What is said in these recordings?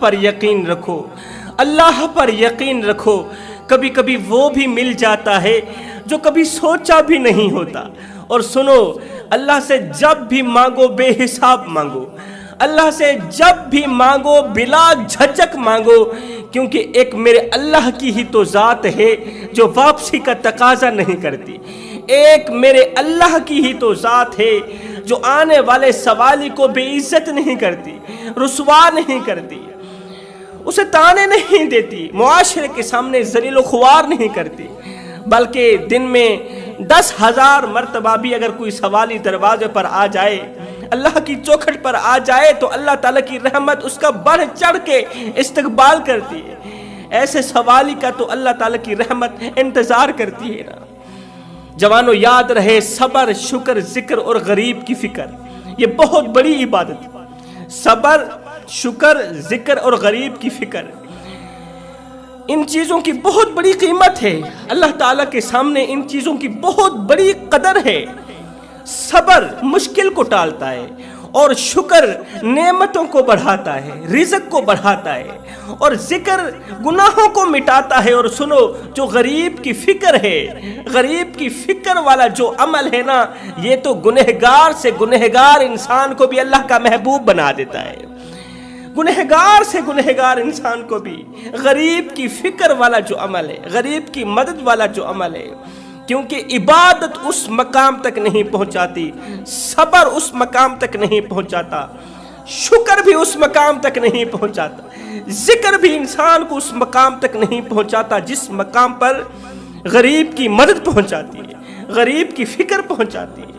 پر یقین رکھو، اللہ پر یقین رکھو، کبھی کبھی وہ بھی مل جاتا ہے جو کبھی سوچا بھی نہیں ہوتا۔ اور سنو، اللہ سے جب بھی مانگو بے حساب مانگو، اللہ سے جب بھی مانگو بلا جھجک مانگو، کیونکہ ایک میرے اللہ کی ہی تو ذات ہے جو واپسی کا تقاضا نہیں کرتی، ایک میرے اللہ کی ہی تو ذات ہے جو آنے والے سوالی کو بے عزت نہیں کرتی، رسوا نہیں کرتی، اسے تانے نہیں دیتی، معاشرے کے سامنے ذلیل و خوار نہیں کرتی، بلکہ دن میں 10,000 مرتبہ بھی اگر کوئی سوالی دروازے پر آ جائے، اللہ کی چوکھٹ پر آ جائے، تو اللہ تعالیٰ کی رحمت اس کا بڑھ چڑھ کے استقبال کرتی ہے۔ ایسے سوالی کا تو اللہ تعالیٰ کی رحمت انتظار کرتی ہے نا۔ جوانوں، یاد رہے، صبر، شکر، ذکر اور غریب کی فکر، یہ بہت بڑی عبادت ہے۔ صبر، شکر، ذکر اور غریب کی فکر، ان چیزوں کی بہت بڑی قیمت ہے، اللہ تعالیٰ کے سامنے ان چیزوں کی بہت بڑی قدر ہے۔ صبر مشکل کو ٹالتا ہے، اور شکر نعمتوں کو بڑھاتا ہے، رزق کو بڑھاتا ہے، اور ذکر گناہوں کو مٹاتا ہے۔ اور سنو، جو غریب کی فکر ہے، غریب کی فکر والا جو عمل ہے نا، یہ تو گنہگار سے گنہگار انسان کو بھی اللہ کا محبوب بنا دیتا ہے، گنہگار سے گنہگار انسان کو بھی غریب کی فکر والا جو عمل ہے، غریب کی مدد والا جو عمل ہے، کیونکہ عبادت اس مقام تک نہیں پہنچاتی، صبر اس مقام تک نہیں پہنچاتا، شکر بھی اس مقام تک نہیں پہنچاتا، ذکر بھی انسان کو اس مقام تک نہیں پہنچاتا جس مقام پر غریب کی مدد پہنچاتی ہے، غریب کی فکر پہنچاتی ہے۔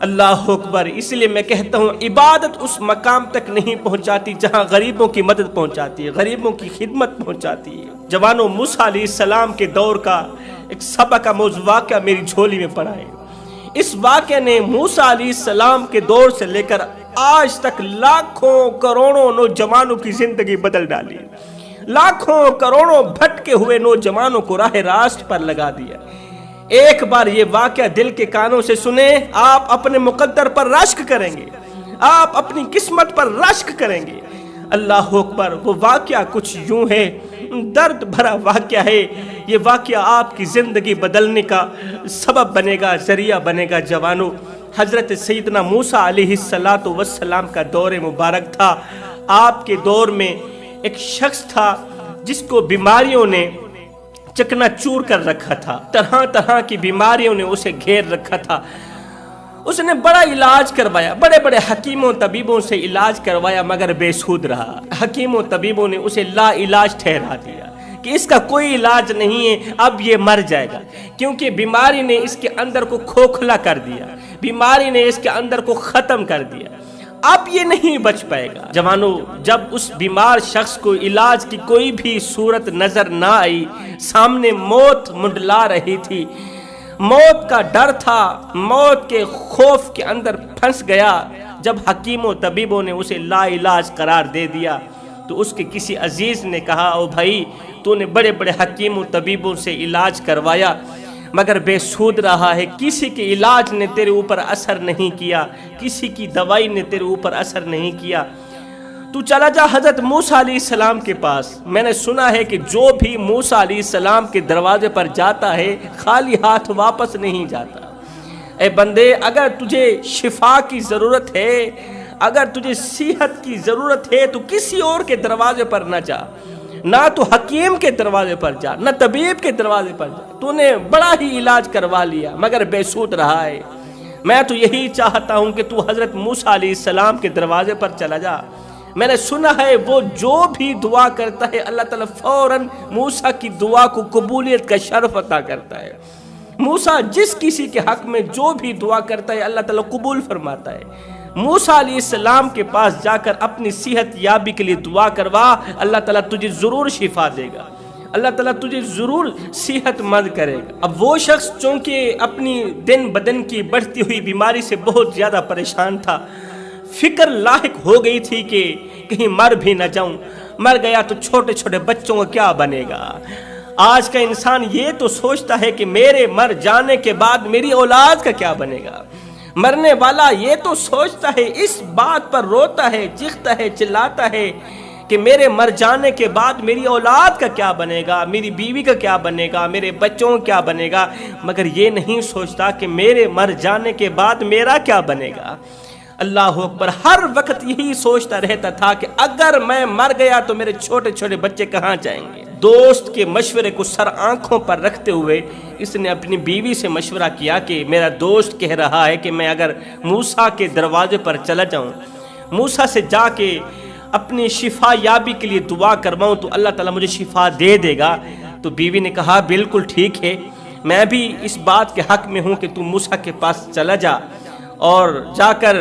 اللہ اکبر۔ اس لیے میں کہتا ہوں، عبادت اس مقام تک نہیں پہنچاتی جہاں غریبوں کی مدد پہنچاتی ہے، غریبوں کی خدمت پہنچاتی ہے۔ جوانوں، موسیٰ علیہ السلام کے دور کا ایک سبق کا موضوع واقعہ میری جھولی میں پڑا ہے۔ اس واقعے نے موسیٰ علیہ السلام کے دور سے لے کر آج تک لاکھوں کروڑوں نوجوانوں کی زندگی بدل ڈالی، لاکھوں کروڑوں بھٹکے ہوئے نوجوانوں کو راہ راست پر لگا دیا۔ ایک بار یہ واقعہ دل کے کانوں سے سنیں، آپ اپنے مقدر پر رشک کریں گے، آپ اپنی قسمت پر رشک کریں گے۔ اللہ اکبر۔ وہ واقعہ کچھ یوں ہے، درد بھرا واقعہ ہے۔ یہ واقعہ آپ کی زندگی بدلنے کا سبب بنے گا، ذریعہ بنے گا۔ جوانوں، حضرت سیدنا موسیٰ علیہ السلام کا دور مبارک تھا۔ آپ کے دور میں ایک شخص تھا جس کو بیماریوں نے چکنا چور کر رکھا تھا، طرح طرح کی بیماریوں نے اسے گھیر رکھا تھا۔ اس نے بڑا علاج کروایا، بڑے بڑے حکیموں طبیبوں سے علاج کروایا، مگر بے سود رہا۔ حکیموں طبیبوں نے اسے لا علاج ٹھہرا دیا کہ اس کا کوئی علاج نہیں ہے، اب یہ مر جائے گا، کیونکہ بیماری نے اس کے اندر کو کھوکھلا کر دیا، بیماری نے اس کے اندر کو ختم کر دیا، اب یہ نہیں بچ پائے گا۔ جوانوں، جب اس بیمار شخص کو علاج کی کوئی بھی صورت نظر نہ آئی، سامنے موت منڈلا رہی تھی، موت کا ڈر تھا، موت کے خوف کے اندر پھنس گیا، جب حکیموں طبیبوں نے اسے لا علاج قرار دے دیا تو اس کے کسی عزیز نے کہا، او بھائی، تو نے بڑے بڑے حکیموں طبیبوں سے علاج کروایا مگر بے سود رہا ہے، کسی کے علاج نے تیرے اوپر اثر نہیں کیا، کسی کی دوائی نے تیرے اوپر اثر نہیں کیا، تو چلا جا حضرت موسیٰ علیہ السلام کے پاس۔ میں نے سنا ہے کہ جو بھی موسیٰ علیہ السلام کے دروازے پر جاتا ہے خالی ہاتھ واپس نہیں جاتا۔ اے بندے، اگر تجھے شفا کی ضرورت ہے، اگر تجھے صحت کی ضرورت ہے، تو کسی اور کے دروازے پر نہ جا، نہ تو حکیم کے دروازے پر جا، نہ طبیب کے دروازے پر جا۔ تو نے بڑا ہی علاج کروا لیا مگر بے سود رہا ہے۔ میں تو یہی چاہتا ہوں کہ تو حضرت موسیٰ علیہ السلام کے دروازے پر چلا جا۔ میں نے سنا ہے وہ جو بھی دعا کرتا ہے اللہ تعالیٰ فوراً موسیٰ کی دعا کو قبولیت کا شرف عطا کرتا ہے۔ موسیٰ جس کسی کے حق میں جو بھی دعا کرتا ہے اللہ تعالیٰ قبول فرماتا ہے۔ موسیٰ علیہ السلام کے پاس جا کر اپنی صحت یابی کے لیے دعا کروا، اللہ تعالیٰ تجھے ضرور شفا دے گا، اللہ تعالیٰ تجھے ضرور صحت مند کرے گا۔ اب وہ شخص چونکہ اپنی دن بدن کی بڑھتی ہوئی بیماری سے بہت زیادہ پریشان تھا، فکر لاحق ہو گئی تھی کہ کہیں مر بھی نہ جاؤں، مر گیا تو چھوٹے چھوٹے بچوں کا کیا بنے گا۔ آج کا انسان یہ تو سوچتا ہے کہ میرے مر جانے کے بعد میری اولاد کا کیا بنے گا۔ مرنے والا یہ تو سوچتا ہے، اس بات پر روتا ہے، چیختا ہے، چلاتا ہے کہ میرے مر جانے کے بعد میری اولاد کا کیا بنے گا، میری بیوی کا کیا بنے گا، میرے بچوں کا کیا بنے گا، مگر یہ نہیں سوچتا کہ میرے مر جانے کے بعد میرا کیا بنے گا۔ اللہ اکبر، ہر وقت یہی سوچتا رہتا تھا کہ اگر میں مر گیا تو میرے چھوٹے چھوٹے بچے کہاں جائیں گے۔ دوست کے مشورے کو سر آنکھوں پر رکھتے ہوئے اس نے اپنی بیوی سے مشورہ کیا کہ میرا دوست کہہ رہا ہے کہ میں اگر موسیٰ کے دروازے پر چلا جاؤں، موسیٰ سے جا کے اپنی شفا یابی کے لیے دعا کرواؤں تو اللہ تعالیٰ مجھے شفا دے دے گا۔ تو بیوی نے کہا بالکل ٹھیک ہے، میں بھی اس بات کے حق میں ہوں کہ تم موسیٰ کے پاس چلا جا اور جا کر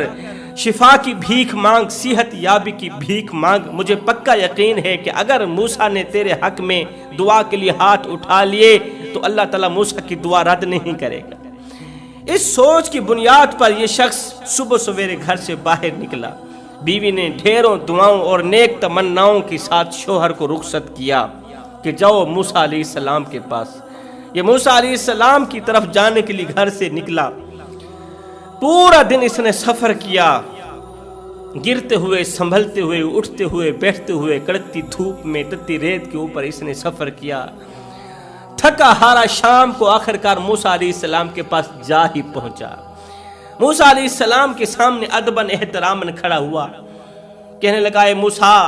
شفا کی بھیک مانگ، صحت یابی کی بھیک مانگ۔ مجھے پکا یقین ہے کہ اگر موسیٰ نے تیرے حق میں دعا کے لیے ہاتھ اٹھا لیے تو اللہ تعالیٰ موسیٰ کی دعا رد نہیں کرے گا۔ اس سوچ کی بنیاد پر یہ شخص صبح سویرے گھر سے باہر نکلا۔ بیوی نے ڈھیروں دعاؤں اور نیک تمناؤں کے ساتھ شوہر کو رخصت کیا کہ جاؤ موسیٰ علیہ السلام کے پاس۔ یہ موسیٰ علیہ السلام کی طرف جانے کے لیے گھر سے نکلا۔ پورا دن اس نے سفر کیا، گرتے ہوئے، سنبھلتے ہوئے، اٹھتے ہوئے، بیٹھتے ہوئے، کڑکتی دھوپ میں، تتی ریت کے اوپر اس نے سفر کیا۔ تھکا ہارا شام کو آخرکار موسیٰ علیہ السلام کے پاس جا ہی پہنچا۔ موسیٰ علیہ السلام کے سامنے ادباً احتراماً کھڑا ہوا، کہنے لگا اے موسیٰ،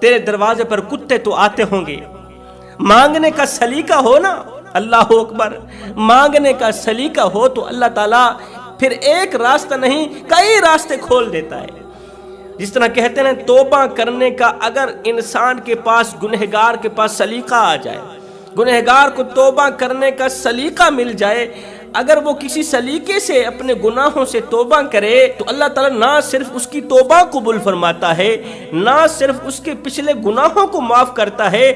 تیرے دروازے پر کتے تو آتے ہوں گے، مانگنے کا سلیقہ ہو نا۔ اللہ اکبر، مانگنے کا سلیقہ ہو تو اللہ تعالیٰ پھر ایک راستہ نہیں کئی راستے کھول دیتا ہے۔ جس طرح کہتے ہیں توبہ کرنے کا اگر انسان کے پاس، گنہگار کے پاس سلیقہ آ جائے، گنہگار کو توبہ کرنے کا سلیقہ مل جائے، اگر وہ کسی سلیقے سے اپنے گناہوں سے توبہ کرے تو اللہ تعالیٰ نہ صرف اس کی توبہ قبول فرماتا ہے، نہ صرف اس کے پچھلے گناہوں کو معاف کرتا ہے۔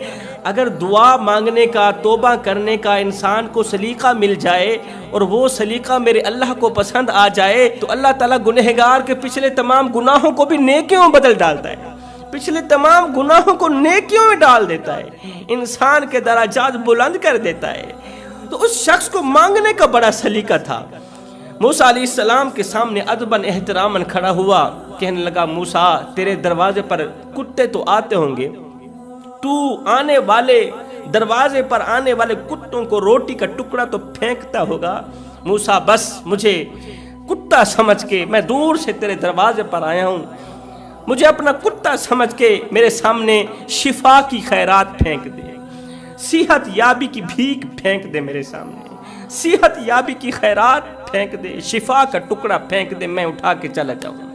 اگر دعا مانگنے کا، توبہ کرنے کا انسان کو سلیقہ مل جائے اور وہ سلیقہ میرے اللہ کو پسند آ جائے تو اللہ تعالیٰ گنہگار کے پچھلے تمام گناہوں کو بھی نیکیوں میں بدل ڈالتا ہے، پچھلے تمام گناہوں کو نیکیوں میں ڈال دیتا ہے، انسان کے درجات بلند کر دیتا ہے۔ تو اس شخص کو مانگنے کا بڑا سلیقہ تھا۔ موسیٰ علیہ السلام کے سامنے ادباً احتراماً کھڑا ہوا، کہنے لگا موسیٰ، تیرے دروازے پر کتے تو آتے ہوں گے، تو آنے والے دروازے پر آنے والے کتوں کو روٹی کا ٹکڑا تو پھینکتا ہوگا۔ موسیٰ بس مجھے کتا سمجھ کے میں دور سے تیرے دروازے پر آیا ہوں، مجھے اپنا کتا سمجھ کے میرے سامنے شفا کی خیرات پھینک دے، صحت یابی کی بھیک پھینک دے، میرے سامنے صحت یابی کی خیرات پھینک دے، شفا کا ٹکڑا پھینک دے، میں اٹھا کے چلا جاؤں۔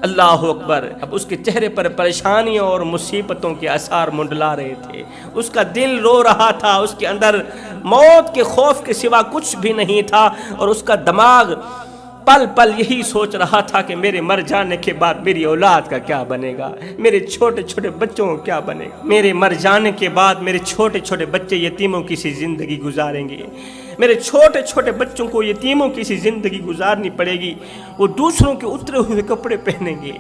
اللہ اکبر، اب اس کے چہرے پر پریشانیوں اور مصیبتوں کے آثار منڈلا رہے تھے، اس کا دل رو رہا تھا، اس کے اندر موت کے خوف کے سوا کچھ بھی نہیں تھا، اور اس کا دماغ پل پل یہی سوچ رہا تھا کہ میرے مر جانے کے بعد میری اولاد کا کیا بنے گا، میرے چھوٹے چھوٹے بچوں کو کیا بنے گا، میرے مر جانے کے بعد میرے چھوٹے چھوٹے بچے یتیموں کی سی زندگی گزاریں گے، میرے چھوٹے چھوٹے بچوں کو یتیموں کی سی زندگی گزارنی پڑے گی، وہ دوسروں کے اترے ہوئے کپڑے پہنیں گے۔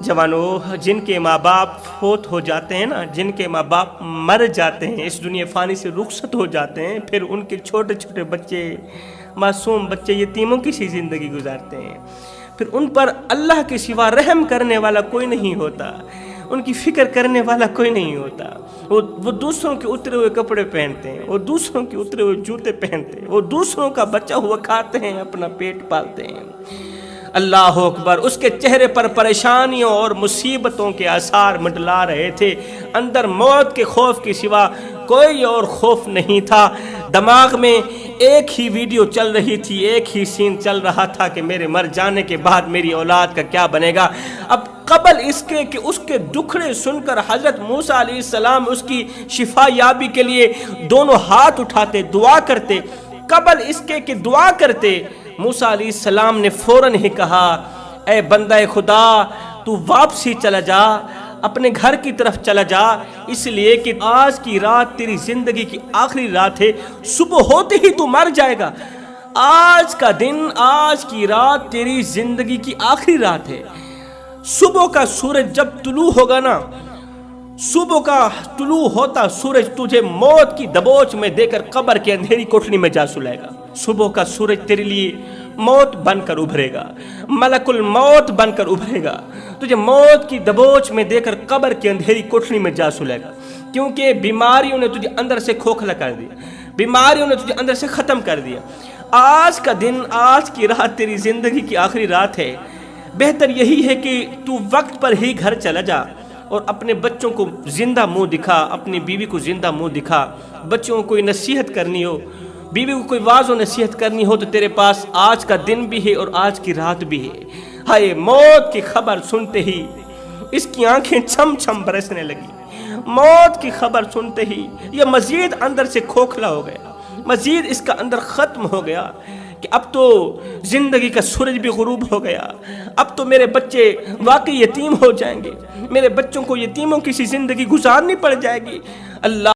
جوانوں، جن کے ماں باپ فوت ہو جاتے ہیں نا، جن کے ماں باپ مر جاتے ہیں، اس دنیا فانی سے رخصت ہو جاتے ہیں، پھر ان کے چھوٹے چھوٹے بچے، معصوم بچے یتیموں کی سی زندگی گزارتے ہیں، پھر ان پر اللہ کے سوا رحم کرنے والا کوئی نہیں ہوتا، ان کی فکر کرنے والا کوئی نہیں ہوتا، وہ دوسروں کے اترے ہوئے کپڑے پہنتے ہیں، وہ دوسروں کے اترے ہوئے جوتے پہنتے ہیں، وہ دوسروں کا بچا ہوا کھاتے ہیں، اپنا پیٹ پالتے ہیں۔ اللہ اکبر، اس کے چہرے پر پریشانیوں اور مصیبتوں کے آثار منڈلا رہے تھے، اندر موت کے خوف کے سوا کوئی اور خوف نہیں تھا۔ دماغ میں ایک ہی ویڈیو چل رہی تھی، ایک ہی سین چل رہا تھا کہ میرے مر جانے کے بعد میری اولاد کا کیا بنے گا۔ اب قبل اس کے کہ اس کے دکھڑے سن کر حضرت موسیٰ علیہ السلام اس کی شفا یابی کے لیے دونوں ہاتھ اٹھاتے، دعا کرتے، قبل اس کے کہ دعا کرتے، موسیٰ علیہ السلام نے فوراً ہی کہا، اے بندہ خدا، تو واپسی چلا جا، اپنے گھر کی طرف چلا جا، اس لیے کہ آج کی رات تیری زندگی کی آخری رات ہے، صبح ہوتے ہی تو مر جائے گا۔ آج کا دن، آج کی رات تیری زندگی کی آخری رات ہے۔ صبح کا سورج جب طلوع ہوگا نا، صبح کا طلوع ہوتا سورج تجھے موت کی دبوچ میں دے کر قبر کے اندھیری کوٹھلی میں جا سلائے گا۔ صبح کا سورج تیرے لیے موت بن کر ابھرے گا، ملک الموت بن کر ابھرے گا، تجھے موت کی دبوچ میں دے کر قبر کی اندھیری کوٹھری میں جا سلے گا، کیونکہ بیماریوں نے تجھے اندر سے کھوکھلا کر دیا، بیماریوں نے تجھے اندر سے ختم کر دیا۔ آج کا دن، آج کی رات تیری زندگی کی آخری رات ہے، بہتر یہی ہے کہ تو وقت پر ہی گھر چلا جا اور اپنے بچوں کو زندہ منہ دکھا، اپنی بیوی کو زندہ منہ دکھا۔ بچوں کو کوئی نصیحت کرنی ہو، بیوی کو کوئی واعظ و نصیحت کرنی ہو تو تیرے پاس آج کا دن بھی ہے اور آج کی رات بھی ہے۔ ہائے موت کی خبر سنتے ہی اس کی آنکھیں چھم چھم برسنے لگی، موت کی خبر سنتے ہی یہ مزید اندر سے کھوکھلا ہو گیا، مزید اس کا اندر ختم ہو گیا کہ اب تو زندگی کا سورج بھی غروب ہو گیا، اب تو میرے بچے واقعی یتیم ہو جائیں گے، میرے بچوں کو یتیموں کی سی زندگی گزارنی پڑ جائے گی۔ اللہ